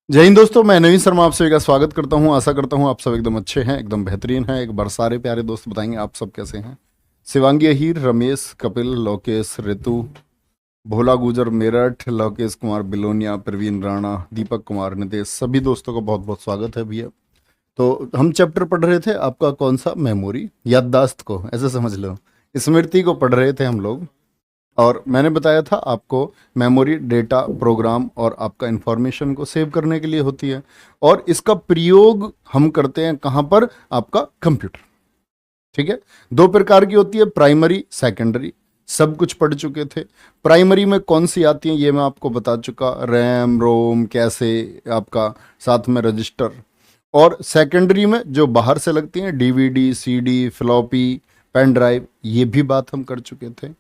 जय हिंद दोस्तों, मैं नवीन शर्मा आप सभी का स्वागत करता हूं। आशा करता हूं आप सब एकदम अच्छे हैं, एकदम बेहतरीन हैं। एक बार सारे प्यारे दोस्त बताएंगे आप सब कैसे हैं। शिवांगी अहीर, रमेश, कपिल, लोकेश, ऋतु, भोला गुजर मेरठ, लोकेश कुमार बिलोनिया, प्रवीण राणा, दीपक कुमार, नितेश, सभी दोस्तों का बहुत बहुत स्वागत है भैया। तो हम चैप्टर पढ़ रहे थे आपका कौन सा, मेमोरी, याददाश्त को ऐसे समझ लो, स्मृति को पढ़ रहे थे हम लोग। और मैंने बताया था आपको मेमोरी डेटा प्रोग्राम और आपका इंफॉर्मेशन को सेव करने के लिए होती है, और इसका प्रयोग हम करते हैं कहाँ पर, आपका कंप्यूटर। ठीक है, दो प्रकार की होती है, प्राइमरी सेकेंडरी। सब कुछ पढ़ चुके थे। प्राइमरी में कौन सी आती है ये मैं आपको बता चुका, रैम रोम कैसे, आपका साथ में रजिस्टर। और सेकेंडरी में जो बाहर से लगती हैं, DVD, CD, floppy, pen drive, ये भी बात हम कर चुके थे।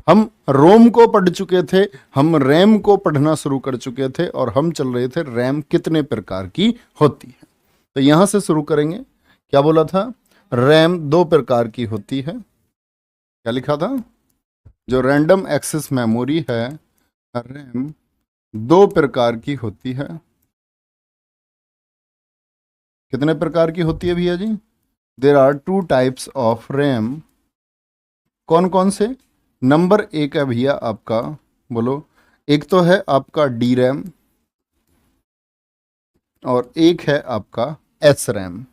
हम रोम को पढ़ चुके थे, हम रैम को पढ़ना शुरू कर चुके थे, और हम चल रहे थे रैम कितने प्रकार की होती है। तो यहां से शुरू करेंगे। क्या बोला था, रैम दो प्रकार की होती है। क्या लिखा था, जो रैंडम एक्सेस मेमोरी है, रैम दो प्रकार की होती है। कितने प्रकार की होती है भैया जी? There are two types of RAM. कौन कौन से? नंबर एक है भैया आपका, बोलो, एक तो है आपका डी रैम, और एक है आपका एस रैम।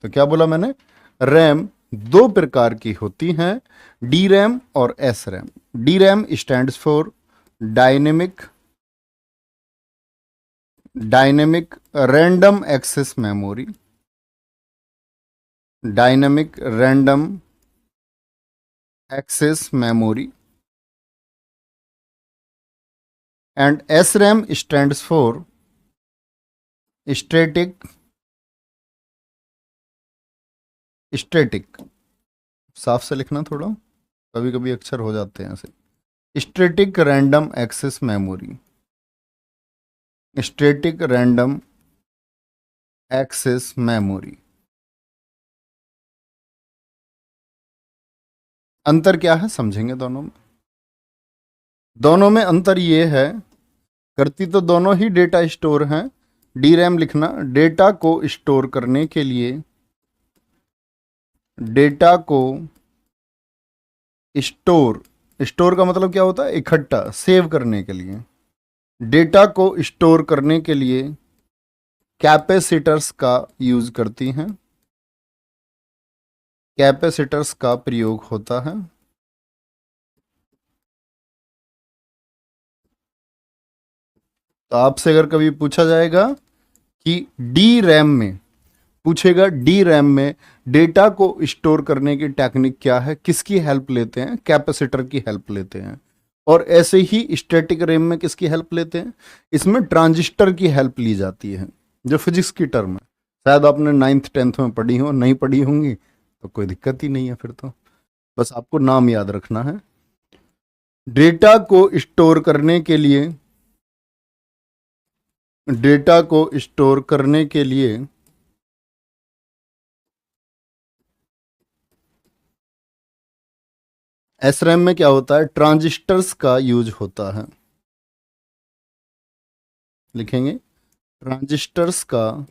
तो क्या बोला मैंने, रैम दो प्रकार की होती हैं, डी रैम और S RAM. D RAM stands for dynamic dynamic random access memory, dynamic random access memory. And SRAM stands for static साफ से लिखना थोड़ा, कभी कभी अक्षर हो जाते हैं ऐसे। Static random access memory, static random access memory. अंतर क्या है समझेंगे दोनों में। दोनों में अंतर ये है, करती तो दोनों ही डेटा स्टोर हैं। डी रैम लिखना, डेटा को स्टोर करने के लिए, डेटा को स्टोर, स्टोर का मतलब क्या होता है, इकट्ठा, सेव करने के लिए। डेटा को स्टोर करने के लिए कैपेसिटर्स का यूज करती हैं, कैपेसिटर्स का प्रयोग होता है। तो आपसे अगर कभी पूछा जाएगा कि डी रैम में, पूछेगा डी रैम में डेटा को स्टोर करने की टेक्निक क्या है, किसकी हेल्प लेते हैं, कैपेसिटर की हेल्प लेते हैं। और ऐसे ही स्टैटिक रैम में किसकी हेल्प लेते हैं, इसमें ट्रांजिस्टर की हेल्प ली जाती है, जो फिजिक्स की टर्म है। शायद आपने 9th 10th में पढ़ी हो, नहीं पढ़ी होंगी तो कोई दिक्कत ही नहीं है, फिर तो बस आपको नाम याद रखना है। डेटा को स्टोर करने के लिए, डेटा को स्टोर करने के लिए SRAM में क्या होता है, ट्रांजिस्टर्स का यूज होता है। लिखेंगे ट्रांजिस्टर्स का,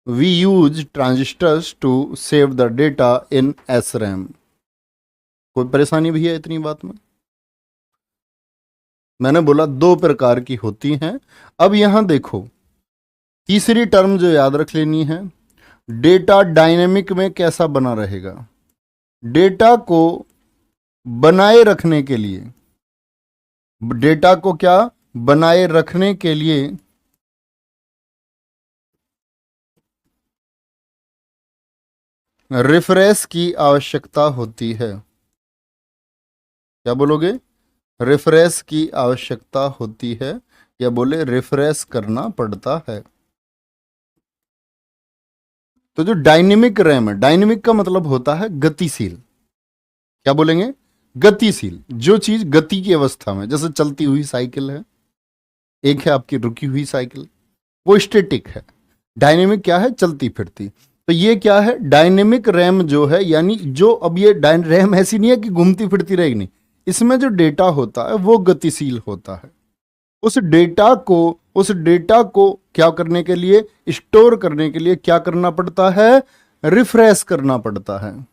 we use transistors to save the data in SRAM। कोई परेशानी भी है इतनी बात में? मैंने बोला दो प्रकार की होती हैं। अब यहां देखो, तीसरी टर्म जो याद रख लेनी है, डेटा डायनेमिक में कैसा बना रहेगा। डेटा को बनाए रखने के लिए, डेटा को क्या बनाए रखने के लिए रिफ्रेश की आवश्यकता होती है। क्या बोलोगे, रिफ्रेश की आवश्यकता होती है, या बोले रिफ्रेश करना पड़ता है। तो जो डायनेमिक रैम है, डायनेमिक का मतलब होता है गतिशील। क्या बोलेंगे, गतिशील। जो चीज गति की अवस्था में, जैसे चलती हुई साइकिल है, एक है आपकी रुकी हुई साइकिल, वो स्टैटिक है। डायनेमिक क्या है, चलती फिरती। तो ये क्या है, डायनेमिक रैम जो है, यानी जो, अब ये रैम ऐसी नहीं है कि घूमती फिरती रहेगी, नहीं, इसमें जो डेटा होता है वो गतिशील होता है। उस डेटा को क्या करने के लिए, स्टोर करने के लिए क्या करना पड़ता है, रिफ्रेश करना पड़ता है।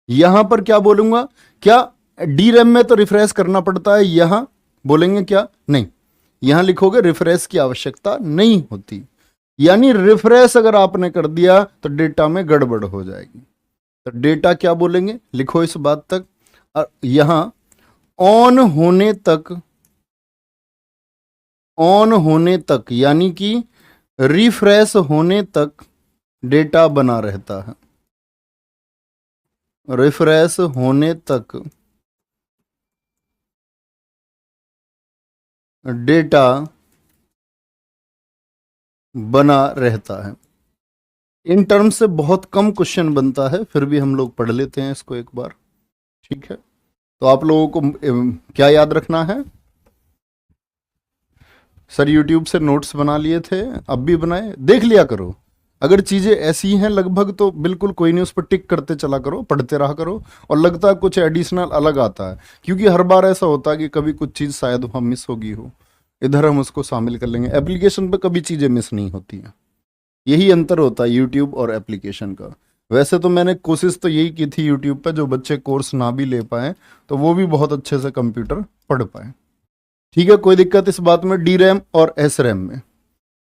यहां पर क्या बोलूंगा, क्या डी रैम में तो रिफ्रेश करना पड़ता है, यहां बोलेंगे क्या, नहीं, यहां लिखोगे रिफ्रेश की आवश्यकता नहीं होती। यानी रिफ्रेश अगर आपने कर दिया तो डेटा में गड़बड़ हो जाएगी। तो डेटा क्या बोलेंगे, लिखो इस बात तक, यहां ऑन होने तक यानी कि रिफ्रेश होने तक डेटा बना रहता है। रिफ्रेश होने तक डेटा बना रहता है। इन टर्म से बहुत कम क्वेश्चन बनता है, फिर भी हम लोग पढ़ लेते हैं इसको एक बार, ठीक है। तो आप लोगों को क्या याद रखना है, सर यूट्यूब से नोट्स बना लिए थे, अब भी बनाए, देख लिया करो। अगर चीजें ऐसी हैं लगभग तो बिल्कुल कोई नहीं, उस पर टिक करते चला करो, पढ़ते रहा करो, और लगता है कुछ एडिशनल अलग आता है, क्योंकि हर बार ऐसा होता है कि कभी कुछ चीज़ शायद वहाँ मिस होगी हो, इधर हम उसको शामिल कर लेंगे। एप्लीकेशन पे कभी चीज़ें मिस नहीं होती हैं, यही अंतर होता है यूट्यूब और एप्लीकेशन का। वैसे तो मैंने कोशिश तो यही की थी यूट्यूब पे, जो बच्चे कोर्स ना भी ले पाए तो वो भी बहुत अच्छे से कंप्यूटर पढ़ पाए, ठीक है, कोई दिक्कत इस बात में। डी रैम और एस रैम में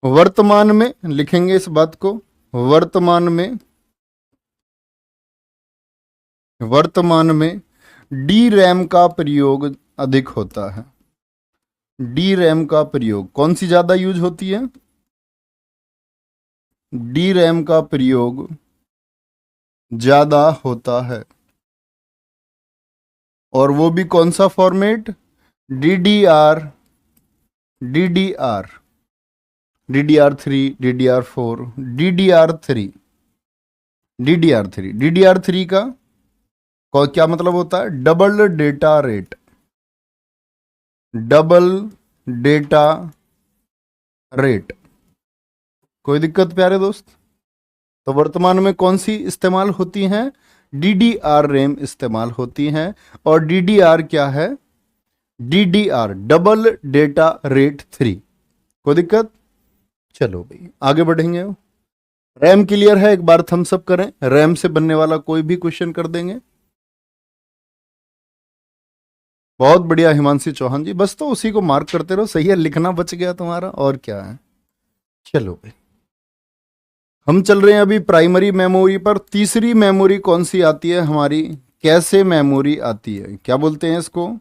वर्तमान में लिखेंगे इस बात को, वर्तमान में डी रैम का प्रयोग अधिक होता है। डी रैम का प्रयोग कौन सी ज्यादा यूज होती है, डी रैम का प्रयोग ज्यादा होता है, और वो भी कौन सा format, DDR, DDR3, DDR4, DDR3 का क्या मतलब होता है, डबल डेटा रेट, कोई दिक्कत प्यारे दोस्त। तो वर्तमान में कौन सी इस्तेमाल होती हैं, DDR रैम इस्तेमाल होती हैं, और DDR क्या है, DDR डबल डेटा रेट 3, कोई दिक्कत। चलो भाई आगे बढ़ेंगे। रैम क्लियर है, एक बार थम्स अप करें, रैम से बनने वाला कोई भी क्वेश्चन कर देंगे। बहुत बढ़िया हिमांशी चौहान जी, बस तो उसी को मार्क करते रहो, सही है, लिखना बच गया तुम्हारा, और क्या है। चलो भाई हम चल रहे हैं अभी प्राइमरी मेमोरी पर। तीसरी मेमोरी कौन सी आती है हमारी, कैसे मेमोरी आती है, क्या बोलते हैं इसको,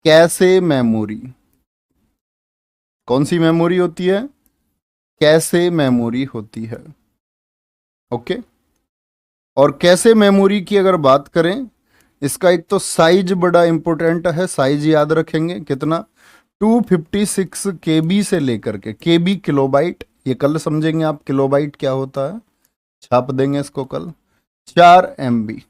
कैसे मेमोरी। कौन सी मेमोरी होती है, कैसे मेमोरी होती है, ओके। और कैसे मेमोरी की अगर बात करें, इसका एक तो साइज बड़ा इंपॉर्टेंट है, साइज याद रखेंगे कितना, 256 KB से लेकर के, KB किलोबाइट, ये कल समझेंगे आप किलोबाइट क्या होता है, छाप देंगे इसको कल, 4 MB।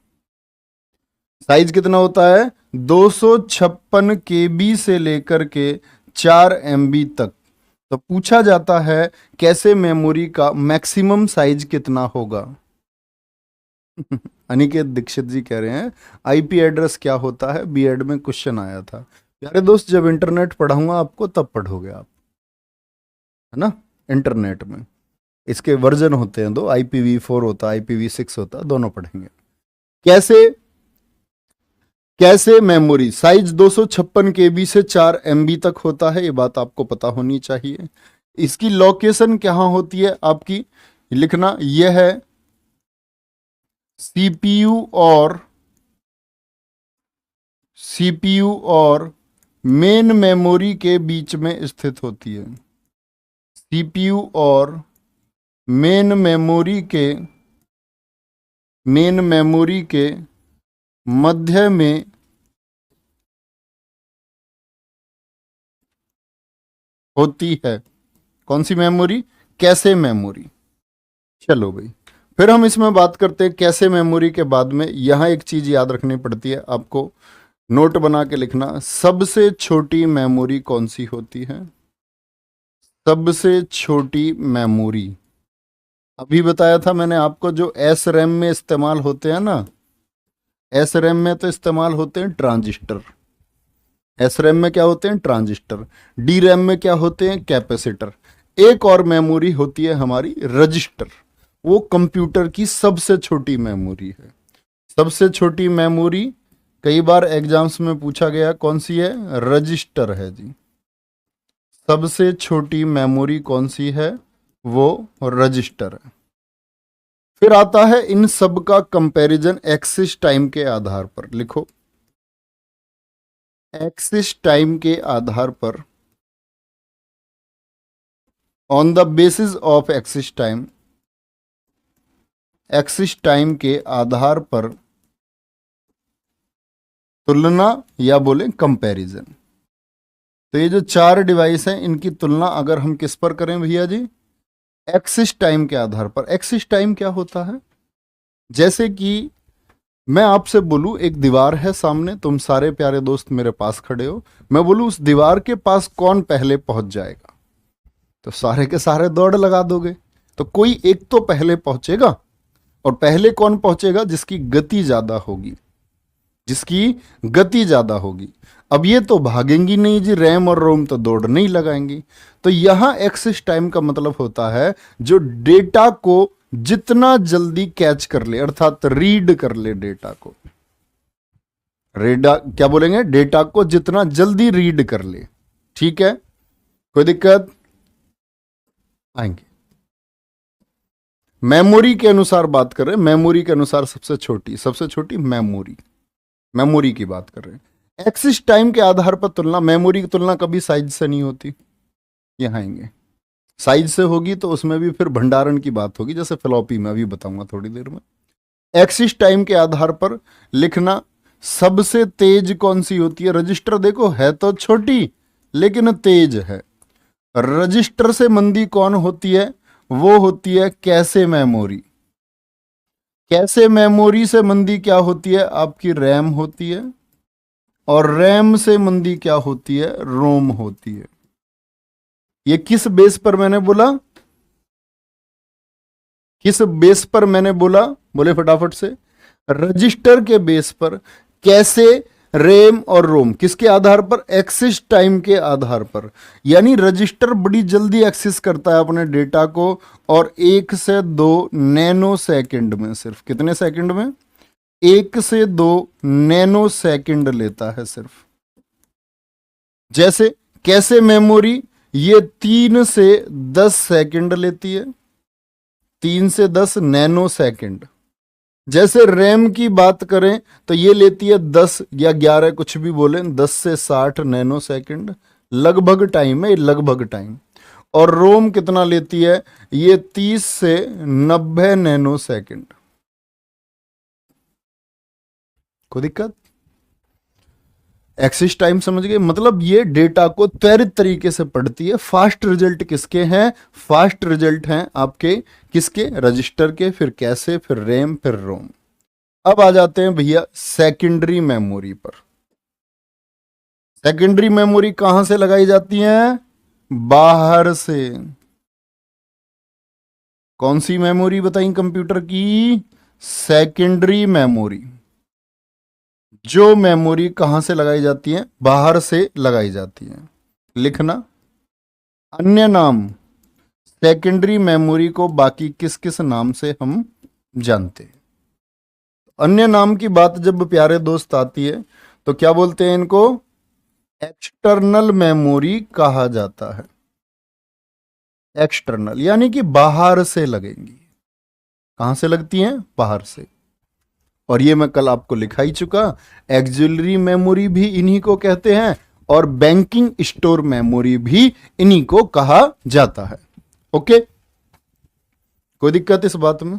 साइज कितना होता है, 256 KB से लेकर के 4 MB तक। तो पूछा जाता है कैसे मेमोरी का मैक्सिमम साइज कितना होगा। अनिकेत दीक्षित जी कह रहे हैं IP एड्रेस क्या होता है, B.Ed में क्वेश्चन आया था। प्यारे दोस्त जब इंटरनेट पढ़ाऊंगा आपको तब पढ़ोगे आप, है ना। इंटरनेट में इसके वर्जन होते हैं दो, IPv4 होता है, IPv6 होता है, दोनों पढ़ेंगे। कैसे मेमोरी साइज 256 KB से 4 MB तक होता है, ये बात आपको पता होनी चाहिए। इसकी लोकेशन कहाँ होती है आपकी, लिखना यह है CPU और मेन मेमोरी के बीच में स्थित होती है। CPU और मेन मेमोरी के मध्य में होती है। कौन सी मेमोरी, कैसे मेमोरी। चलो भाई फिर हम इसमें बात करते हैं कैसे मेमोरी के बाद में। यहां एक चीज याद रखनी पड़ती है आपको, नोट बना के लिखना, सबसे छोटी मेमोरी कौन सी होती है, सबसे छोटी मेमोरी। अभी बताया था मैंने आपको, जो एस रैम में इस्तेमाल होते हैं ना, एस रैम में तो इस्तेमाल होते हैं ट्रांजिस्टर, एस रैम में क्या होते हैं, ट्रांजिस्टर। डी रैम में क्या होते हैं, कैपेसिटर। एक और मेमोरी होती है हमारी रजिस्टर, वो कंप्यूटर की सबसे छोटी मेमोरी है। सबसे छोटी मेमोरी कई बार एग्जाम्स में पूछा गया, कौन सी है, रजिस्टर है जी। सबसे छोटी मेमोरी कौन सी है, वो रजिस्टर है। फिर आता है इन सब का कंपैरिजन एक्सिस टाइम के आधार पर। लिखो, एक्सिस टाइम के आधार पर, on the basis of axis time, axis time के आधार पर तुलना या बोले कंपैरिजन। तो ये जो चार डिवाइस हैं इनकी तुलना अगर हम किस पर करें भैया जी, एक्सिस टाइम के आधार पर। एक्सिस टाइम क्या होता है, जैसे कि मैं आपसे बोलूं एक दीवार है सामने, तुम सारे प्यारे दोस्त मेरे पास खड़े हो, मैं बोलूं उस दीवार के पास कौन पहले पहुंच जाएगा, तो सारे के सारे दौड़ लगा दोगे। तो कोई एक तो पहले पहुंचेगा, और पहले कौन पहुंचेगा, जिसकी गति ज्यादा होगी, जिसकी गति ज्यादा होगी। अब ये तो भागेंगी नहीं जी, रैम और रोम तो दौड़ नहीं लगाएंगी। तो यहां एक्सिस टाइम का मतलब होता है जो डेटा को जितना जल्दी कैच कर ले, अर्थात रीड कर ले डेटा को। रेडा क्या बोलेंगे, डेटा को जितना जल्दी रीड कर ले। ठीक है, कोई दिक्कत आएंगे। मेमोरी के अनुसार बात कर रहे हैं, मेमोरी के अनुसार सबसे छोटी मेमोरी, मेमोरी की बात कर रहे हैं। एक्सिस टाइम के आधार पर तुलना, मेमोरी की तुलना कभी साइज से नहीं होती, यहां आएंगे। साइज से होगी तो उसमें भी फिर भंडारण की बात होगी, जैसे फ्लॉपी में, अभी बताऊंगा थोड़ी देर में। एक्सिस टाइम के आधार पर लिखना, सबसे तेज कौन सी होती है, रजिस्टर। देखो है तो छोटी लेकिन तेज है। रजिस्टर से मंदी कौन होती है, वो होती है कैसे मेमोरी। कैसे मेमोरी से मंदी क्या होती है, आपकी रैम होती है। और रैम से मंदी क्या होती है, रोम होती है। ये किस बेस पर मैंने बोला, किस बेस पर मैंने बोला, बोले फटाफट से, रजिस्टर के बेस पर। कैसे, रैम और रोम, किसके आधार पर, एक्सिस टाइम के आधार पर। यानी रजिस्टर बड़ी जल्दी एक्सेस करता है अपने डेटा को, और 1 से 2 नैनो सेकंड में, सिर्फ कितने सेकंड में, 1 से 2 नैनो सेकंड लेता है सिर्फ। जैसे कैसे मेमोरी ये 3 से 10 सेकंड लेती है, 3 से 10 नैनो सेकंड। जैसे रैम की बात करें तो ये लेती है 10 या 11, कुछ भी बोले, 10 से 60 नैनो सेकंड। लगभग टाइम है, लगभग टाइम। और रोम कितना लेती है, ये 30 से 90 नैनो सेकंड। कोई दिक्कत, एक्सिस टाइम समझ गए, मतलब ये डेटा को त्वरित तरीके से पढ़ती है। फास्ट रिजल्ट किसके हैं, फास्ट रिजल्ट हैं आपके किसके, रजिस्टर के, फिर कैसे, फिर रैम, फिर रोम। अब आ जाते हैं भैया सेकेंडरी मेमोरी पर। सेकेंडरी मेमोरी कहां से लगाई जाती है, बाहर से। कौन सी मेमोरी बताई कंप्यूटर की, सेकेंडरी मेमोरी। जो मेमोरी कहां से लगाई जाती है, बाहर से लगाई जाती है। लिखना, अन्य नाम सेकेंडरी मेमोरी को बाकी किस किस नाम से हम जानते हैं। अन्य नाम की बात जब प्यारे दोस्त आती है तो क्या बोलते हैं इनको, एक्सटर्नल मेमोरी कहा जाता है। एक्सटर्नल यानी कि बाहर से लगेंगी। कहां से लगती हैं, बाहर से। और ये मैं कल आपको लिखा ही चुका, एक्सिलरी मेमोरी भी इन्हीं को कहते हैं, और बैंकिंग स्टोर मेमोरी भी इन्हीं को कहा जाता है। ओके, कोई दिक्कत इस बात में,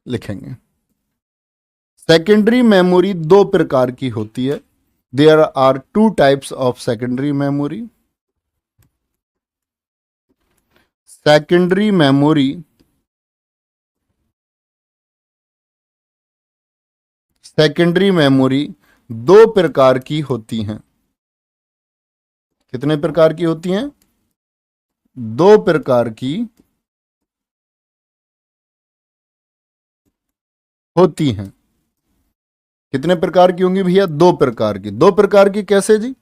लिखेंगे। सेकेंडरी मेमोरी दो प्रकार की होती है। There are 2 types of secondary memory. Secondary memory, secondary memory दो प्रकार की होती हैं। कितने प्रकार की होती हैं, 2 प्रकार की होती हैं। कितने प्रकार की होंगी भैया, 2 प्रकार की। 2 प्रकार की कैसे जी,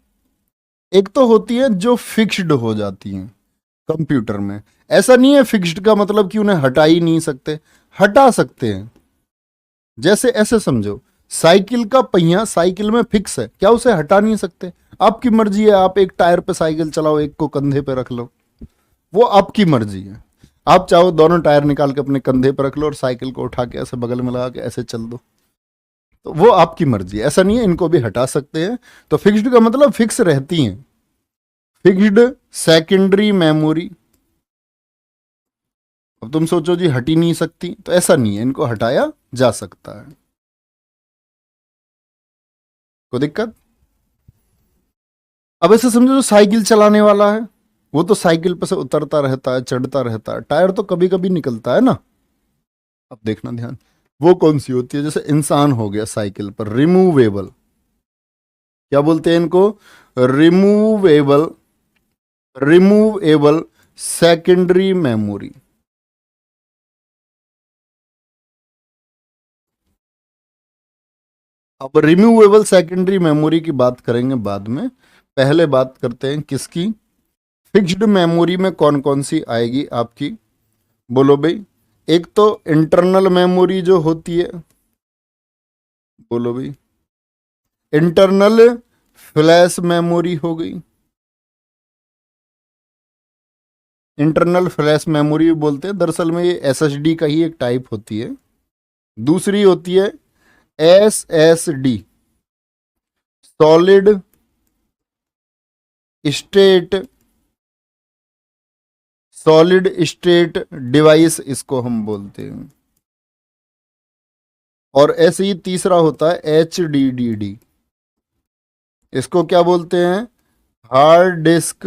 एक तो होती है जो फिक्स्ड हो जाती हैं कंप्यूटर में। ऐसा नहीं है फिक्स्ड का मतलब कि उन्हें हटा ही नहीं सकते, हटा सकते हैं। जैसे ऐसे समझो, साइकिल का पहिया साइकिल में फिक्स है, क्या उसे हटा नहीं सकते? आपकी मर्जी है, आप एक टायर पे साइकिल चलाओ, एक को कंधे पे रख लो, वो आपकी मर्जी है। आप चाहो दोनों टायर निकाल के अपने कंधे पर रख लो और साइकिल को उठा के ऐसे बगल में लगा के ऐसे चल दो, तो वो आपकी मर्जी है। ऐसा नहीं है, इनको भी हटा सकते हैं। तो फिक्स्ड का मतलब फिक्स रहती हैं। फिक्स्ड सेकेंडरी मेमोरी, अब तुम सोचो जी हट ही नहीं सकती, तो ऐसा नहीं है, इनको हटाया जा सकता है। कोई दिक्कत? अब ऐसे समझो जो साइकिल चलाने वाला है, वो तो साइकिल पर से उतरता रहता है, चढ़ता रहता है, टायर तो कभी कभी निकलता है ना। अब देखना ध्यान, वो कौन सी होती है? जैसे इंसान हो गया साइकिल पर, रिमूवेबल, क्या बोलते हैं इनको? Removable, removable secondary memory. अब रिमूवेबल सेकेंडरी मेमोरी की बात करेंगे बाद में, पहले बात करते हैं किसकी? फिक्स्ड मेमोरी में कौन कौन सी आएगी आपकी? बोलो भाई। एक तो इंटरनल मेमोरी जो होती है, बोलो भाई। इंटरनल फ्लैश मेमोरी हो गई, इंटरनल फ्लैश मेमोरी बोलते हैं, दरअसल में ये एसएसडी का ही एक टाइप होती है। दूसरी होती है SSD, solid state, solid state device इसको हम बोलते हैं। और ऐसे ही तीसरा होता है HDD, इसको क्या बोलते हैं? Hard disk,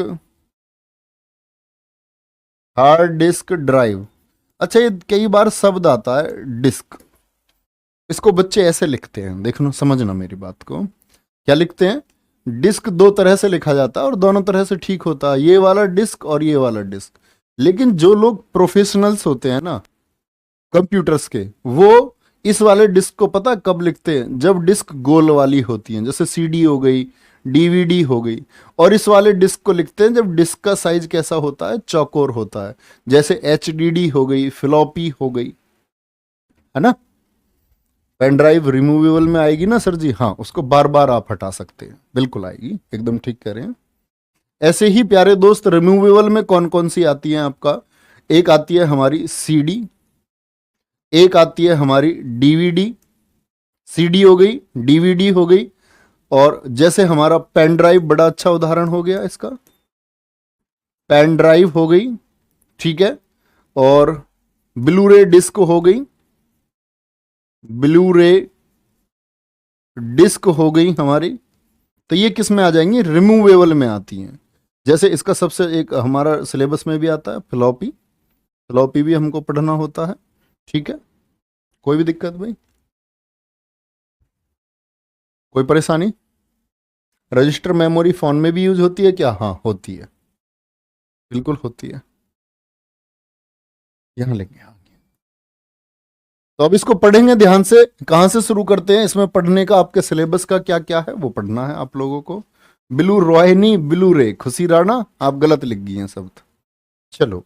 hard disk drive. अच्छा, ये कई बार शब्द आता है डिस्क, इसको बच्चे ऐसे लिखते हैं, देखना समझना मेरी बात को। क्या लिखते हैं? डिस्क दो तरह से लिखा जाता है और दोनों तरह से ठीक होता है, ये वाला डिस्क और ये वाला डिस्क। लेकिन जो लोग प्रोफेशनल्स होते हैं ना कंप्यूटर्स के, वो इस वाले डिस्क को पता कब लिखते हैं? जब डिस्क गोल वाली होती है, जैसे सीडी हो गई, डीवीडी हो गई। और इस वाले डिस्क को लिखते हैं जब डिस्क का साइज कैसा होता है? चौकोर होता है, जैसे एचडीडी हो गई, फ्लॉपी हो गई, है ना। पेन ड्राइव रिमूवेबल में आएगी ना सर जी? हाँ, उसको बार बार आप हटा सकते हैं, बिल्कुल आएगी, एकदम ठीक कह रहे हैं। ऐसे ही प्यारे दोस्त, रिमूवेबल में कौन कौन सी आती हैं आपका? एक आती है हमारी सीडी, एक आती है हमारी डीवीडी, सीडी हो गई, डीवीडी हो गई। और जैसे हमारा पेन ड्राइव बड़ा अच्छा उदाहरण हो गया इसका, पेन ड्राइव हो गई, ठीक है। और ब्लू रे डिस्क हो गई, ब्लू रे डिस्क हो गई हमारी। तो ये किस में आ जाएंगी? रिमूवेबल में आती हैं। जैसे इसका सबसे एक हमारा सिलेबस में भी आता है फ्लॉपी, फ्लॉपी भी हमको पढ़ना होता है, ठीक है। कोई भी दिक्कत भाई? कोई परेशानी? रजिस्टर मेमोरी फोन में भी यूज होती है क्या? हाँ होती है, बिल्कुल होती है। यहां लेंगे, हाँ। तो अब इसको पढ़ेंगे ध्यान से। कहां से शुरू करते हैं इसमें पढ़ने का? आपके सिलेबस का क्या क्या है वो पढ़ना है आप लोगों को। ब्लू रोहिणी, ब्लू रे, खुशी राणा, आप गलत लिख गई हैं शब्द। चलो,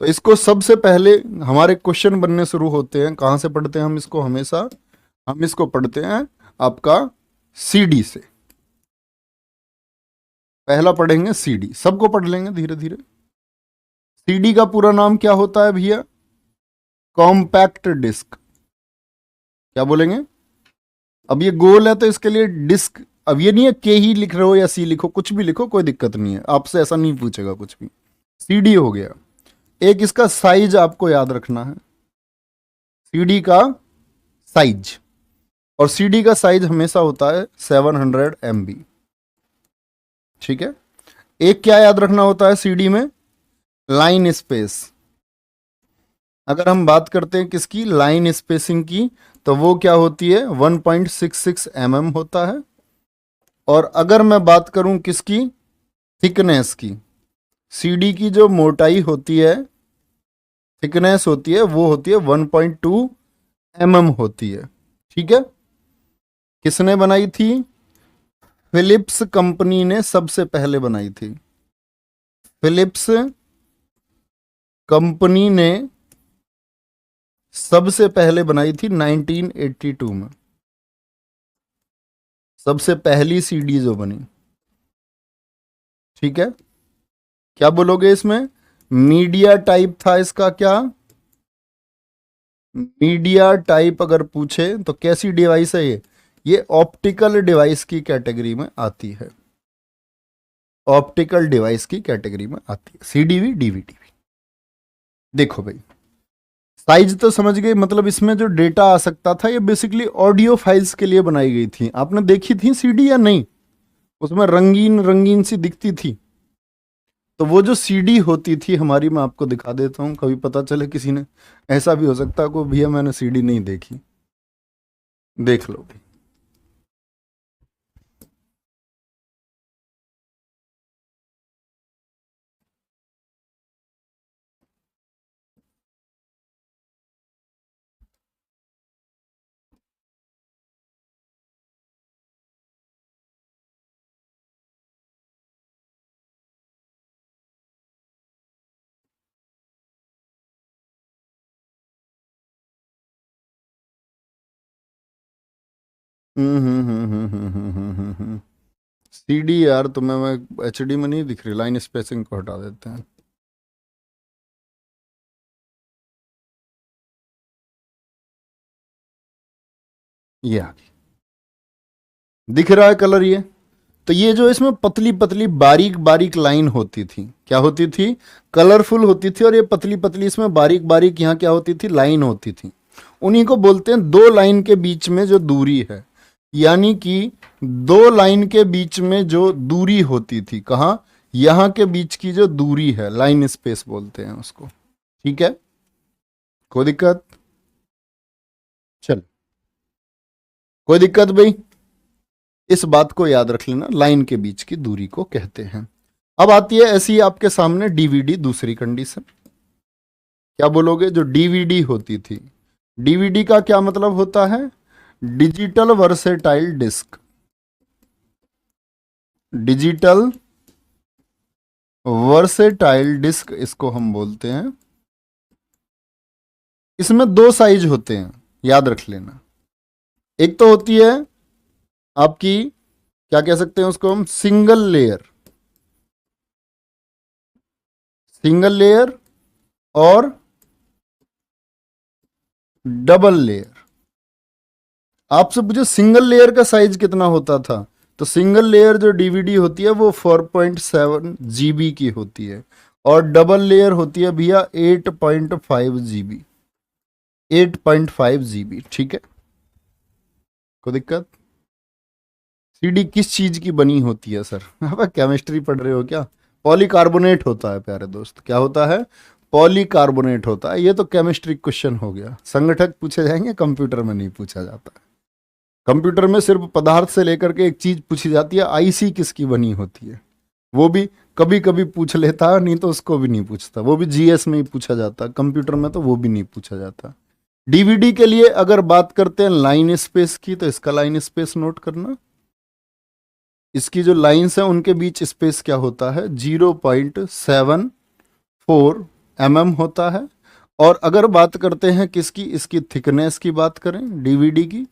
तो इसको सबसे पहले हमारे क्वेश्चन बनने शुरू होते हैं, कहां से पढ़ते हैं हम इसको? हमेशा हम इसको पढ़ते हैं आपका सीडी से। पहला पढ़ेंगे सीडी, सबको पढ़ लेंगे धीरे धीरे। सीडी का पूरा नाम क्या होता है भैया? Compact disc. क्या बोलेंगे? अब ये गोल है तो इसके लिए डिस्क, अब ये नहीं है के ही लिख रहे हो या सी लिखो, कुछ भी लिखो, कोई दिक्कत नहीं है, आपसे ऐसा नहीं पूछेगा कुछ भी। सीडी हो गया। एक इसका साइज आपको याद रखना है, सीडी का साइज। और सीडी का साइज हमेशा होता है 700 MB, ठीक है। एक क्या याद रखना होता है सीडी में? Line space. अगर हम बात करते हैं किसकी? लाइन स्पेसिंग की, तो वो क्या होती है? 1.66 mm होता है। और अगर मैं बात करूं किसकी? थिकनेस की, सीडी की जो मोटाई होती है, थिकनेस होती है, वो होती है 1.2 mm होती है, ठीक है। किसने बनाई थी? फिलिप्स कंपनी ने सबसे पहले बनाई थी? फिलिप्स कंपनी ने सबसे पहले बनाई थी 1982 में, सबसे पहली सीडी जो बनी। ठीक है, क्या बोलोगे इसमें? मीडिया टाइप था इसका क्या? मीडिया टाइप अगर पूछे तो कैसी डिवाइस है ये ऑप्टिकल डिवाइस की कैटेगरी में आती है, ऑप्टिकल डिवाइस की कैटेगरी में आती है, सीडीवी डीवीडी भी। देखो भाई, साइज तो समझ गए, मतलब इसमें जो डेटा आ सकता था ये बेसिकली ऑडियो फाइल्स के लिए बनाई गई थी। आपने देखी थी सीडी या नहीं? उसमें रंगीन रंगीन सी दिखती थी। तो वो जो सीडी होती थी हमारी, मैं आपको दिखा देता हूं, कभी पता चले किसी ने, ऐसा भी हो सकता है को भैया मैंने सीडी नहीं देखी, देख लो भाई। सीडी यार तुम्हें मैं एचडी में नहीं दिख रही, लाइन स्पेसिंग को हटा देते हैं। ये आ गई, दिख रहा है कलर ये? तो ये जो इसमें पतली पतली बारीक बारीक लाइन होती थी, क्या होती थी? कलरफुल होती थी। और ये पतली पतली इसमें बारीक बारीक यहाँ क्या होती थी? लाइन होती थी। उन्हीं को बोलते हैं दो लाइन के बीच में जो दूरी है, यानी कि दो लाइन के बीच में जो दूरी होती थी, कहाँ? यहाँ के बीच की जो दूरी है, लाइन स्पेस बोलते हैं उसको। ठीक है, कोई दिक्कत? चल, कोई दिक्कत भाई? इस बात को याद रख लेना, लाइन के बीच की दूरी को कहते हैं। अब आती है ऐसी आपके सामने डीवीडी, दूसरी कंडीशन। क्या बोलोगे? जो डीवीडी होती थी, डीवीडी का क्या मतलब होता है? Digital versatile disc. Digital versatile disc इसको हम बोलते हैं। इसमें दो साइज होते हैं, याद रख लेना। एक तो होती है आपकी, क्या कह सकते हैं उसको हम? सिंगल लेयर, सिंगल लेयर और डबल लेयर। आपसे पूछे सिंगल लेयर का साइज कितना होता था, तो सिंगल लेयर जो डीवीडी होती है वो 4.7 जीबी की होती है, और डबल लेयर होती है भैया 8.5 जीबी, 8.5 जीबी। ठीक है, कोई दिक्कत? सीडी किस चीज की बनी होती है सर? आप केमिस्ट्री पढ़ रहे हो क्या? पॉलीकार्बोनेट होता है प्यारे दोस्त। क्या होता है? पॉलीकार्बोनेट होता है। ये तो केमिस्ट्री क्वेश्चन हो गया, संगठक पूछे जाएंगे, कंप्यूटर में नहीं पूछा जाता। कंप्यूटर में सिर्फ पदार्थ से लेकर के एक चीज पूछी जाती है, आईसी किसकी बनी होती है, वो भी कभी कभी पूछ लेता, नहीं तो उसको भी नहीं पूछता, वो भी जीएस में ही पूछा जाता, कंप्यूटर में तो वो भी नहीं पूछा जाता। डीवीडी के लिए अगर बात करते हैं लाइन स्पेस की, तो इसका लाइन स्पेस नोट करना। इसकी जो लाइंस है उनके बीच स्पेस क्या होता है? 0.74 होता है। और अगर बात करते हैं किसकी, इसकी थिकनेस की बात करें, डीवीडी की,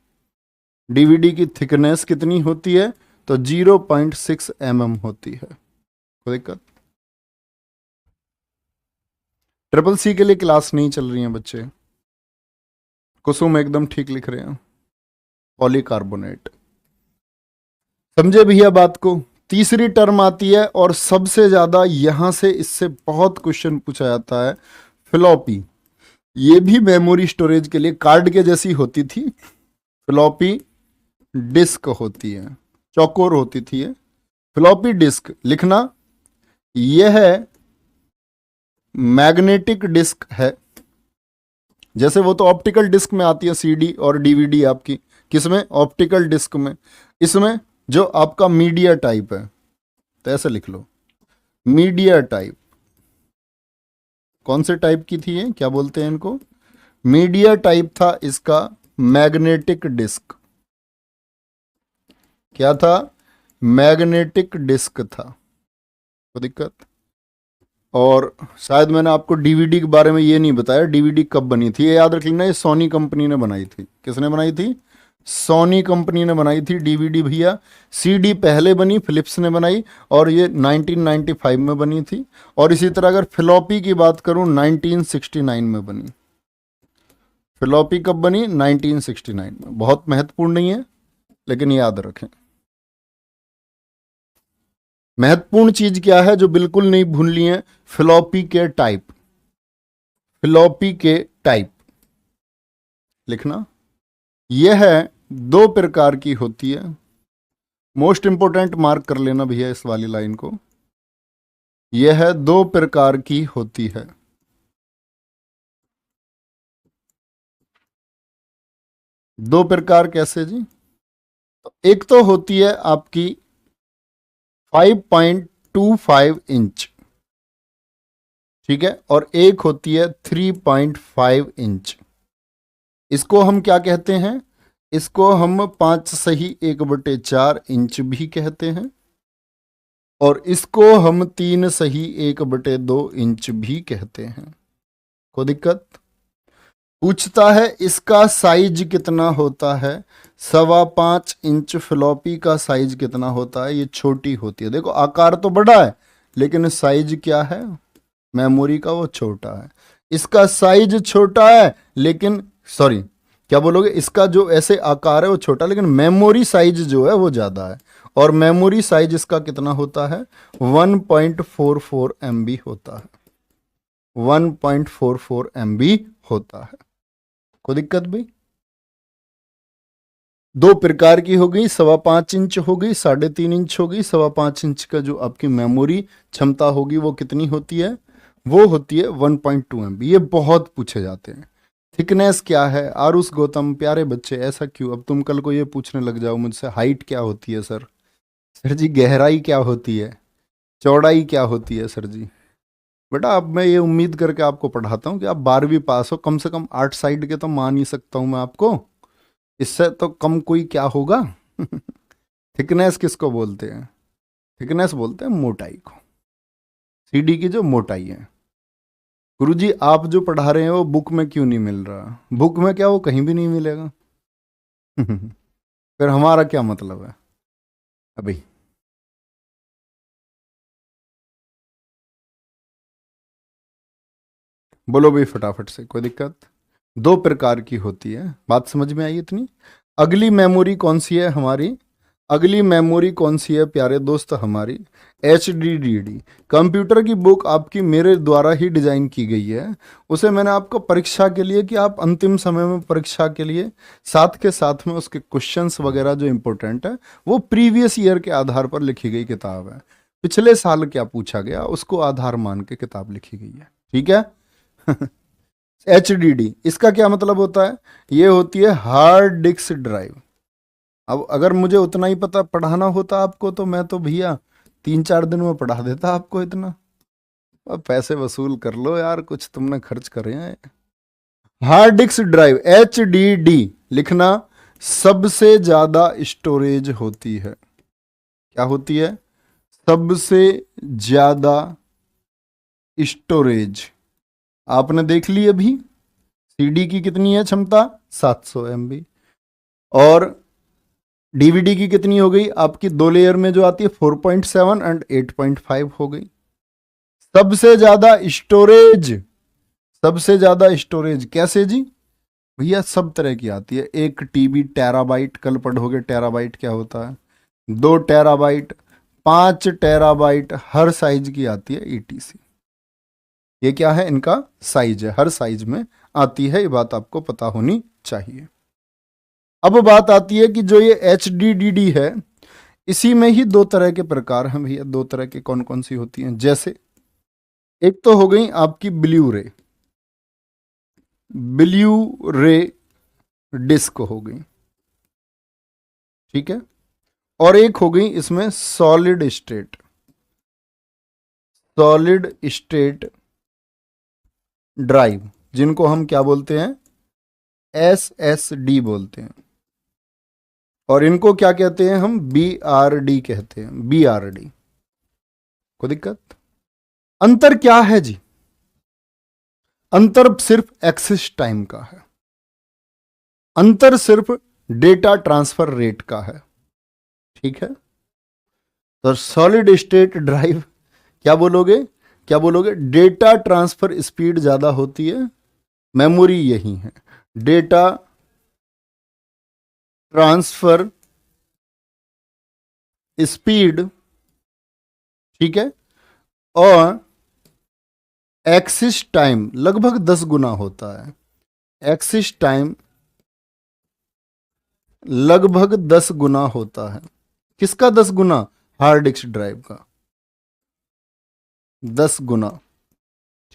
डीवीडी की थिकनेस कितनी होती है? तो 0.6 होती है। कोई दिक्कत? ट्रिपल सी के लिए क्लास नहीं चल रही है बच्चे, कुसुम एकदम ठीक लिख रहे हैं, पॉलीकार्बोनेट। समझे भैया बात को? तीसरी टर्म आती है और सबसे ज्यादा यहां से इससे बहुत क्वेश्चन पूछा जाता है, फ्लॉपी। ये भी मेमोरी स्टोरेज के लिए कार्ड के जैसी होती थी, फ्लॉपी डिस्क होती है, चौकोर होती थी ये फ्लॉपी डिस्क। लिखना, यह है मैग्नेटिक डिस्क है। जैसे वो तो ऑप्टिकल डिस्क में आती है सीडी और डीवीडी आपकी, किसमें? ऑप्टिकल डिस्क में। इसमें जो आपका मीडिया टाइप है, तो ऐसे लिख लो, मीडिया टाइप। कौन से टाइप की थी ये, क्या बोलते हैं इनको? मीडिया टाइप था इसका मैग्नेटिक डिस्क। क्या था? मैग्नेटिक डिस्क था। कोई दिक्कत? और शायद मैंने आपको डीवीडी के बारे में ये नहीं बताया, डीवीडी कब बनी थी, ये याद रख लेना, ये सोनी कंपनी ने बनाई थी। किसने बनाई थी? सोनी कंपनी ने बनाई थी डीवीडी भैया। सीडी पहले बनी, फिलिप्स ने बनाई, और ये 1995 में बनी थी। और इसी तरह अगर फ्लॉपी की बात करूं 1969 में बनी। फ्लॉपी कब बनी? 1969 में। बहुत महत्वपूर्ण नहीं है लेकिन याद रखें। महत्वपूर्ण चीज क्या है जो बिल्कुल नहीं भूलनी है? फ्लॉपी के टाइप। फ्लॉपी के टाइप लिखना। यह है दो प्रकार की होती है। मोस्ट इंपोर्टेंट मार्क कर लेना भैया इस वाली लाइन को। यह है दो प्रकार की होती है। दो प्रकार कैसे जी? तो एक तो होती है आपकी 5.25 इंच, ठीक है, और एक होती है 3.5 इंच। इसको हम क्या कहते हैं? इसको हम 5 सही 1/4 इंच भी कहते हैं, और इसको हम 3 सही 1/2 इंच भी कहते हैं। कोई दिक्कत? पूछता है इसका साइज कितना होता है? 5.25 इंच फ्लॉपी का साइज कितना होता है? ये छोटी होती है। देखो आकार तो बड़ा है लेकिन साइज क्या है? मेमोरी का वो छोटा है। इसका साइज छोटा है लेकिन, सॉरी क्या बोलोगे, इसका जो ऐसे आकार है वो छोटा, लेकिन मेमोरी साइज जो है वो ज्यादा है। और मेमोरी साइज इसका कितना होता है? 1.44 MB होता है। 1.44 MB होता है। कोई दिक्कत भाई? दो प्रकार की हो गई, 5.25 इंच हो गई, 3.5 इंच हो गई। 5.25 इंच का जो आपकी मेमोरी क्षमता होगी वो कितनी होती है? वो होती है 1.2 MB। ये बहुत पूछे जाते हैं। थिकनेस क्या है? आरुष गौतम प्यारे बच्चे ऐसा क्यों? अब तुम कल को ये पूछने लग जाओ मुझसे हाइट क्या होती है सर? सर जी गहराई क्या होती है? चौड़ाई क्या होती है सर जी? बेटा अब मैं ये उम्मीद करके आपको पढ़ाता हूँ कि आप 12वीं पास हो, कम से कम 8 साइड के तो मान ही सकता हूँ मैं आपको। इससे तो कम कोई क्या होगा? थिकनेस किसको बोलते हैं? थिकनेस बोलते हैं मोटाई को। सीडी की जो मोटाई है। गुरुजी आप जो पढ़ा रहे हैं वो बुक में क्यों नहीं मिल रहा? बुक में क्या वो कहीं भी नहीं मिलेगा? फिर हमारा क्या मतलब है अभी? बोलो भाई फटाफट से, कोई दिक्कत? दो प्रकार की होती है, बात समझ में आई इतनी? अगली मेमोरी कौन सी है हमारी? अगली मेमोरी कौन सी है प्यारे दोस्त हमारी? HDD। कंप्यूटर की बुक आपकी मेरे द्वारा ही डिजाइन की गई है। उसे मैंने आपको परीक्षा के लिए, कि आप अंतिम समय में परीक्षा के लिए साथ के साथ में उसके क्वेश्चंस वगैरह जो इंपॉर्टेंट है वो प्रीवियस ईयर के आधार पर लिखी गई किताब है। पिछले साल क्या पूछा गया उसको आधार मान के किताब लिखी गई है, ठीक है? HDD इसका क्या मतलब होता है? ये होती है हार्ड डिस्क ड्राइव। अब अगर मुझे उतना ही पता पढ़ाना होता आपको तो मैं तो भैया 3-4 दिन में पढ़ा देता आपको इतना। अब पैसे वसूल कर लो यार, कुछ तुमने खर्च करे हैं। हार्ड डिस्क ड्राइव HDD लिखना। सबसे ज्यादा स्टोरेज होती है। क्या होती है? सबसे ज्यादा स्टोरेज। आपने देख ली अभी सीडी की कितनी है क्षमता? 700 MB। और डीवीडी की कितनी हो गई आपकी? 2 लेयर में जो आती है 4.7 एंड 8.5 हो गई। सबसे ज्यादा स्टोरेज, सबसे ज्यादा स्टोरेज कैसे जी? भैया सब तरह की आती है। 1 TB टेराबाइट, कल पढ़ोगे टेराबाइट क्या होता है। 2 टेराबाइट, 5 टेराबाइट, हर साइज की आती है ETC। ये क्या है? इनका साइज है, हर साइज में आती है, ये बात आपको पता होनी चाहिए। अब बात आती है कि जो ये HDD है इसी में ही दो तरह के प्रकार हैं भैया। दो तरह के कौन कौन सी होती हैं? जैसे एक तो हो गई आपकी ब्लू रे, ब्लू रे डिस्क हो गई, ठीक है। और एक हो गई इसमें solid state, solid state drive, जिनको हम क्या बोलते हैं? SSD बोलते हैं। और इनको क्या कहते हैं हम? BRD कहते हैं, BRD। कोई दिक्कत? अंतर क्या है जी? अंतर सिर्फ एक्सिस टाइम का है, अंतर सिर्फ डेटा ट्रांसफर रेट का है। ठीक है, तो सॉलिड स्टेट ड्राइव क्या बोलोगे? क्या बोलोगे? डेटा ट्रांसफर स्पीड ज्यादा होती है, मेमोरी यही है, डेटा ट्रांसफर स्पीड, ठीक है, और एक्सिस टाइम लगभग 10 गुना होता है। एक्सिस टाइम लगभग 10 गुना होता है। किसका 10 गुना? हार्ड डिस्क ड्राइव का 10 गुना।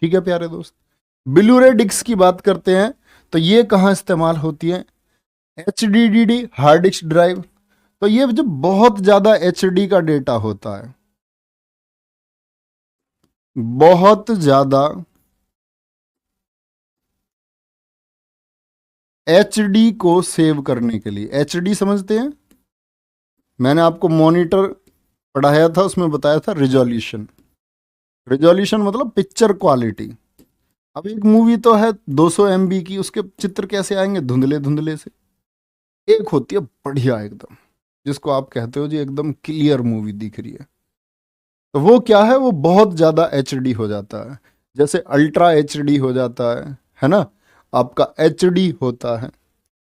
ठीक है प्यारे दोस्त, ब्लूरे डिस्क की बात करते हैं तो ये कहां इस्तेमाल होती है? HDD hard disk drive. तो ये जो बहुत ज्यादा HD का डेटा होता है, बहुत ज्यादा HD को सेव करने के लिए, HD समझते हैं? मैंने आपको मॉनिटर पढ़ाया था, उसमें बताया था रिजोल्यूशन। रिजोल्यूशन मतलब पिक्चर क्वालिटी। अब एक मूवी तो है 200 MB की, उसके चित्र कैसे आएंगे? धुंधले धुंधले से। एक होती है बढ़िया एकदम, जिसको आप कहते हो जी एकदम क्लियर मूवी दिख रही है, तो वो क्या है? वो बहुत ज्यादा HD हो जाता है, जैसे अल्ट्रा HD हो जाता है ना, आपका HD होता है।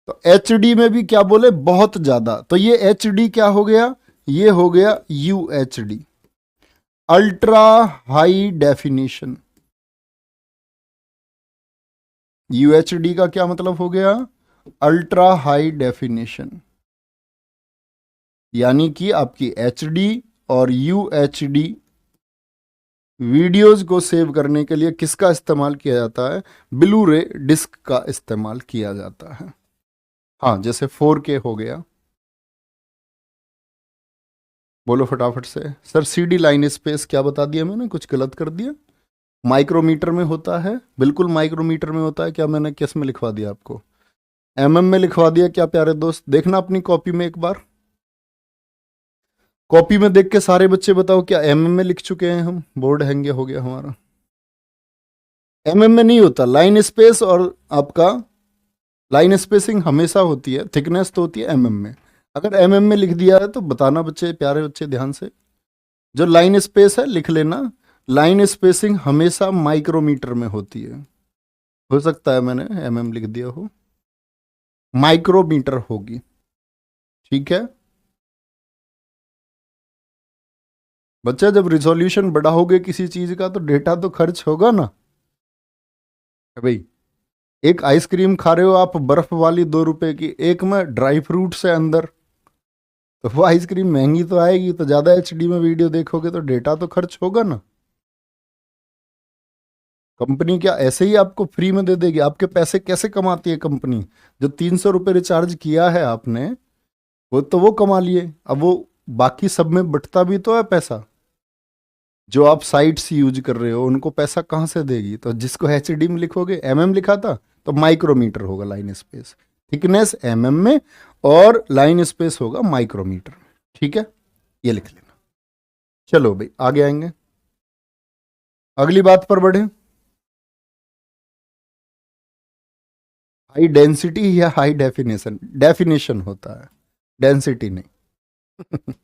तो HD में भी क्या बोले? बहुत ज्यादा। तो ये HD क्या हो गया? ये हो गया UHD, ultra high definition. UHD का क्या मतलब हो गया? Ultra high definition. यानी कि आपकी HD और UHD वीडियोज को सेव करने के लिए किसका इस्तेमाल किया जाता है? ब्लू रे डिस्क का इस्तेमाल किया जाता है। हाँ, जैसे 4K हो गया। बोलो फटाफट से। सर CD लाइन स्पेस क्या बता दिया मैंने? कुछ गलत कर दिया? माइक्रोमीटर में होता है, बिल्कुल माइक्रोमीटर में होता है। क्या मैंने किस में लिखवा दिया आपको? MM में लिखवा दिया क्या प्यारे दोस्त? देखना अपनी कॉपी में एक बार, कॉपी में देख के सारे बच्चे बताओ क्या MM में लिख चुके हैं हम? बोर्ड हैंग हो गया हमारा। MM में नहीं होता लाइन स्पेस, और आपका लाइन स्पेसिंग हमेशा होती है, थिकनेस तो होती है MM में। अगर MM में लिख दिया है तो बताना बच्चे, प्यारे बच्चे ध्यान से, जो लाइन स्पेस है लिख लेना। लाइन स्पेसिंग हमेशा माइक्रोमीटर में होती है। हो सकता है मैंने MM लिख दिया हो, माइक्रोमीटर होगी। ठीक है बच्चा, जब रिजोल्यूशन बढ़ाओगे किसी चीज का तो डेटा तो खर्च होगा ना भाई। एक आइसक्रीम खा रहे हो आप बर्फ वाली 2 रुपए की, एक में ड्राई फ्रूट से अंदर, तो वो आइसक्रीम महंगी तो आएगी। तो ज्यादा HD में वीडियो देखोगे तो डेटा तो खर्च होगा ना। कंपनी क्या ऐसे ही आपको फ्री में दे देगी? आपके पैसे कैसे कमाती है कंपनी? जो 300 रुपये रिचार्ज किया है आपने, वो तो वो कमा लिए, अब वो बाकी सब में बंटता भी तो है पैसा। जो आप साइट्स यूज कर रहे हो उनको पैसा कहाँ से देगी? तो जिसको HD में लिखोगे, MM लिखा था तो माइक्रोमीटर होगा लाइन स्पेस, थिकनेस MM में, और लाइन स्पेस होगा माइक्रोमीटर में। ठीक है, ये लिख लेना। चलो भाई आगे आएंगे, अगली बात पर बढ़े। हाई डेंसिटी या हाई डेफिनेशन? डेफिनेशन होता है, डेंसिटी नहीं।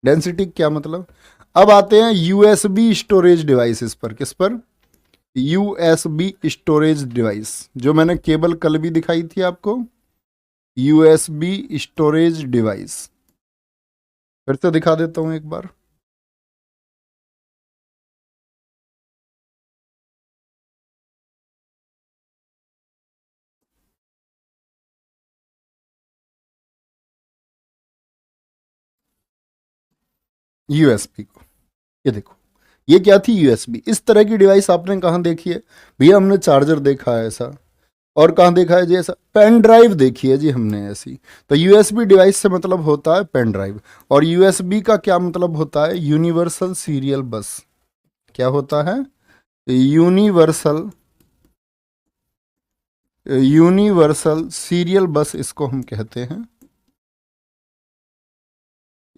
डेंसिटी क्या मतलब? अब आते हैं USB स्टोरेज डिवाइसेस पर। किस पर? USB स्टोरेज डिवाइस, जो मैंने केबल कल भी दिखाई थी आपको। USB स्टोरेज डिवाइस फिर से दिखा देता हूं एक बार। USB को, ये देखो, ये क्या थी? USB। इस तरह की डिवाइस आपने कहाँ देखी है भैया? हमने चार्जर देखा है ऐसा, और कहाँ देखा है जी ऐसा? पेन ड्राइव देखी है जी हमने ऐसी। तो USB डिवाइस से मतलब होता है पेन ड्राइव, और USB का क्या मतलब होता है? यूनिवर्सल सीरियल बस। क्या होता है? यूनिवर्सल, यूनिवर्सल सीरियल बस इसको हम कहते हैं।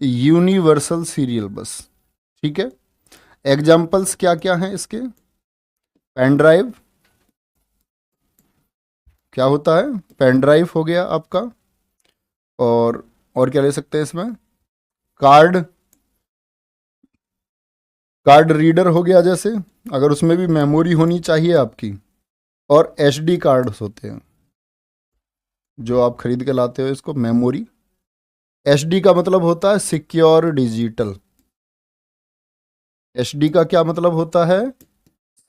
यूनिवर्सल सीरियल बस। ठीक है, एग्जाम्पल्स क्या क्या हैं इसके? पेन ड्राइव, क्या होता है? पेन ड्राइव हो गया आपका। और क्या ले सकते हैं इसमें? कार्ड, कार्ड रीडर हो गया जैसे, अगर उसमें भी मेमोरी होनी चाहिए आपकी। और एचडी कार्ड्स होते हैं जो आप खरीद के लाते हो, इसको मेमोरी। एचडी का मतलब होता है सिक्योर डिजिटल। एचडी का क्या मतलब होता है?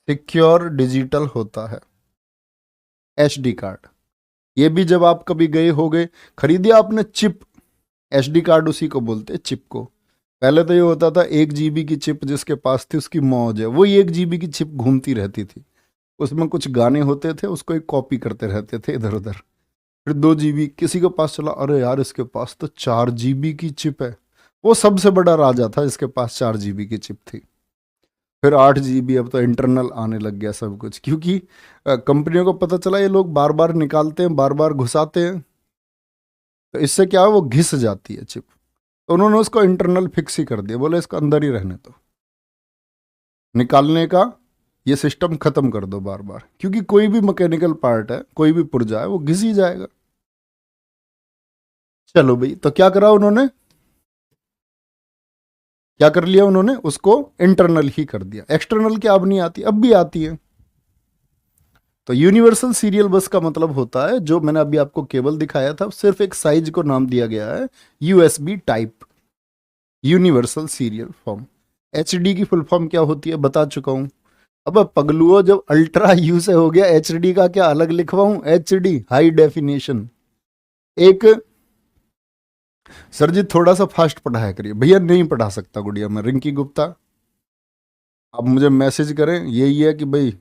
सिक्योर डिजिटल होता है एचडी कार्ड। ये भी जब आप कभी गए होगे, खरीदिया आपने चिप, एचडी कार्ड उसी को बोलते हैं, चिप को। पहले तो ये होता था 1 GB की चिप जिसके पास थी उसकी मौज है, वही 1 GB की चिप घूमती रहती थी, उसमें कुछ गाने होते थे, उसको एक कॉपी करते रहते थे इधर उधर। फिर 2 GB किसी के पास चला, अरे यार इसके पास तो 4 GB की चिप है, वो सबसे बड़ा राजा था जिसके पास 4 GB की चिप थी। फिर 8 GB, अब तो इंटरनल आने लग गया सब कुछ, क्योंकि कंपनियों को पता चला ये लोग बार बार निकालते हैं, बार बार घुसाते हैं, तो इससे क्या है, वो घिस जाती है चिप। तो उन्होंने उसको इंटरनल फिक्स ही कर दिया, बोले इसको अंदर ही रहने दो, निकालने का ये सिस्टम खत्म कर दो बार बार, क्योंकि कोई भी मैकेनिकल पार्ट है, कोई भी पुर्जा है, वो घिस ही जाएगा। चलो भाई, तो क्या करा उन्होंने? क्या कर लिया उन्होंने? उसको इंटरनल ही कर दिया। एक्सटर्नल क्या अब नहीं आती? अब भी आती है। तो यूनिवर्सल सीरियल बस का मतलब होता है, जो मैंने अभी आपको केबल दिखाया था, सिर्फ एक साइज को नाम दिया गया है USB type, universal serial form. HD की फुल फॉर्म क्या होती है बता चुका हूं। अब पगलुओ, जब अल्ट्रा यू से हो गया एचडी का क्या अलग लिखवाऊं? HD high definition. एक सर जी थोड़ा सा फास्ट पढ़ाया करिए। भैया नहीं पढ़ा सकता गुड़िया मैं, रिंकी गुप्ता, आप मुझे मैसेज करें, यही है कि भाई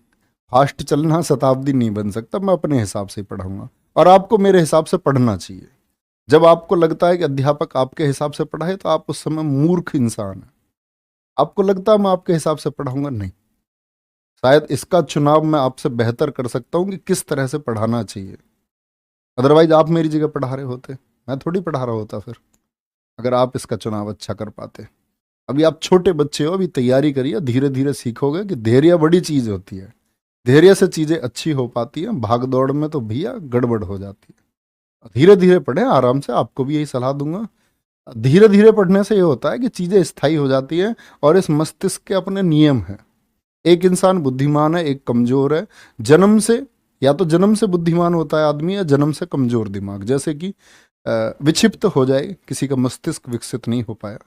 फास्ट चलना शताब्दी नहीं बन सकता, मैं अपने हिसाब से ही पढ़ाऊंगा, और आपको मेरे हिसाब से पढ़ना चाहिए। जब आपको लगता है कि अध्यापक आपके हिसाब से पढ़ाए तो आप उस समय मूर्ख इंसान है। आपको लगता है मैं आपके हिसाब से पढ़ाऊंगा, नहीं। शायद इसका चुनाव मैं आपसे बेहतर कर सकता हूं कि किस तरह से पढ़ाना चाहिए। अदरवाइज आप मेरी जगह पढ़ा रहे होते, मैं थोड़ी पढ़ा रहा होता फिर, अगर आप इसका चुनाव अच्छा कर पाते। अभी आप छोटे बच्चे हो, अभी तैयारी करिए, धीरे धीरे सीखोगे कि धैर्य बड़ी चीज होती है, धैर्य से चीजें अच्छी हो पाती हैं, भाग दौड़ में तो भैया गड़बड़ हो जाती है। धीरे धीरे पढ़ें आराम से, आपको भी यही सलाह दूंगा। धीरे धीरे पढ़ने से ये होता है कि चीजें स्थायी हो जाती हैं, और इस मस्तिष्क के अपने नियम हैं। एक इंसान बुद्धिमान है, एक कमजोर है। जन्म से, या तो जन्म से बुद्धिमान होता है आदमी, या जन्म से कमजोर दिमाग, जैसे कि विक्षिप्त हो जाए, किसी का मस्तिष्क विकसित नहीं हो पाया।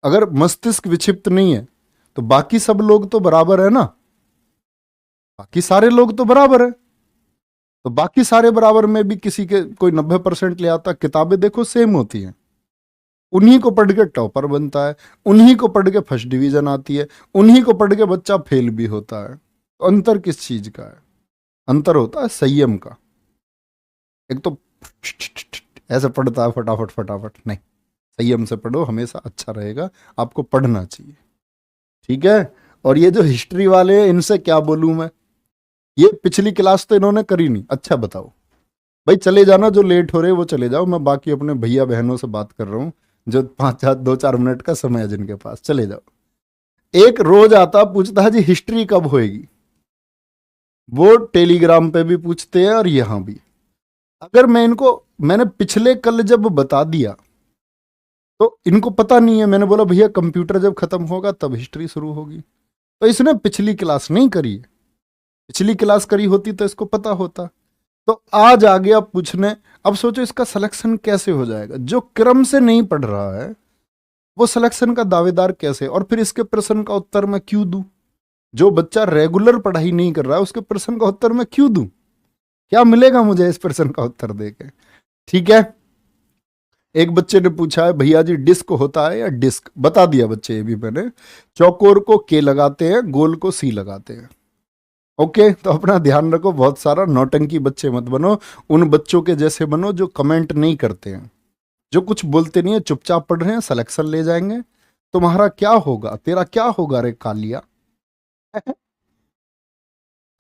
अगर मस्तिष्क विक्षिप्त नहीं है तो बाकी सब लोग तो बराबर है ना, बाकी सारे लोग तो बराबर है। तो बाकी सारे बराबर में भी किसी के कोई 90% ले आता, किताबें देखो सेम होती हैं, उन्हीं को पढ़ के टॉपर बनता है, उन्हीं को पढ़ के फर्स्ट डिवीजन आती है, उन्हीं को पढ़ के बच्चा फेल भी होता है। तो अंतर किस चीज का है? अंतर होता है संयम का। एक तो ऐसे पढ़ता है फटाफट फटाफट, नहीं, संयम से पढ़ो, हमेशा अच्छा रहेगा, आपको पढ़ना चाहिए। ठीक है। और ये जो हिस्ट्री वाले हैं, इनसे क्या बोलूं मैं, ये पिछली क्लास तो इन्होंने करी नहीं। अच्छा बताओ भाई, चले जाना, जो लेट हो रहे वो चले जाओ, मैं बाकी अपने भैया बहनों से बात कर रहा हूँ, जो 5-2-4 मिनट का समय है जिनके पास, चले जाओ। एक रोज आता पूछता है जी हिस्ट्री कब होएगी, वो टेलीग्राम पे भी पूछते हैं और यहां भी। अगर मैंने पिछले कल जब बता दिया तो इनको पता नहीं है, मैंने बोला भैया कंप्यूटर जब खत्म होगा तब हिस्ट्री शुरू होगी, तो इसने पिछली क्लास नहीं करी है। पिछली क्लास करी होती तो इसको पता होता। तो आज आ गया पूछने। अब सोचो इसका सिलेक्शन कैसे हो जाएगा? जो क्रम से नहीं पढ़ रहा है वो सिलेक्शन का दावेदार कैसे? और फिर इसके प्रश्न का उत्तर मैं क्यों दूं? जो बच्चा रेगुलर पढ़ाई नहीं कर रहा है उसके प्रश्न का उत्तर मैं क्यों दूं? क्या मिलेगा मुझे इस प्रश्न का उत्तर देके? ठीक है। एक बच्चे ने पूछा है भैया जी डिस्क होता है या डिस्क? बता दिया बच्चे, ये भी मैंने। चौकोर को के लगाते हैं, गोल को सी लगाते हैं। ओके, तो अपना ध्यान रखो, बहुत सारा नौटंकी बच्चे मत बनो, उन बच्चों के जैसे बनो जो कमेंट नहीं करते हैं, जो कुछ बोलते नहीं है, चुपचाप पढ़ रहे हैं, सिलेक्शन ले जाएंगे। तुम्हारा क्या होगा, तेरा क्या होगा रे कालिया?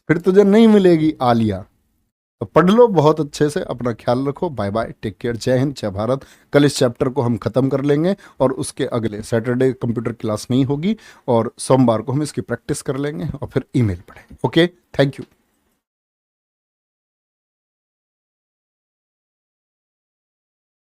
फिर तुझे नहीं मिलेगी आलिया। तो पढ़ लो बहुत अच्छे से, अपना ख्याल रखो, बाय बाय, टेक केयर, जय हिंद, जय भारत। कल इस चैप्टर को हम खत्म कर लेंगे और उसके अगले सैटरडे कंप्यूटर क्लास नहीं होगी और सोमवार को हम इसकी प्रैक्टिस कर लेंगे और फिर ईमेल पढ़ेंगे। Okay, thank you.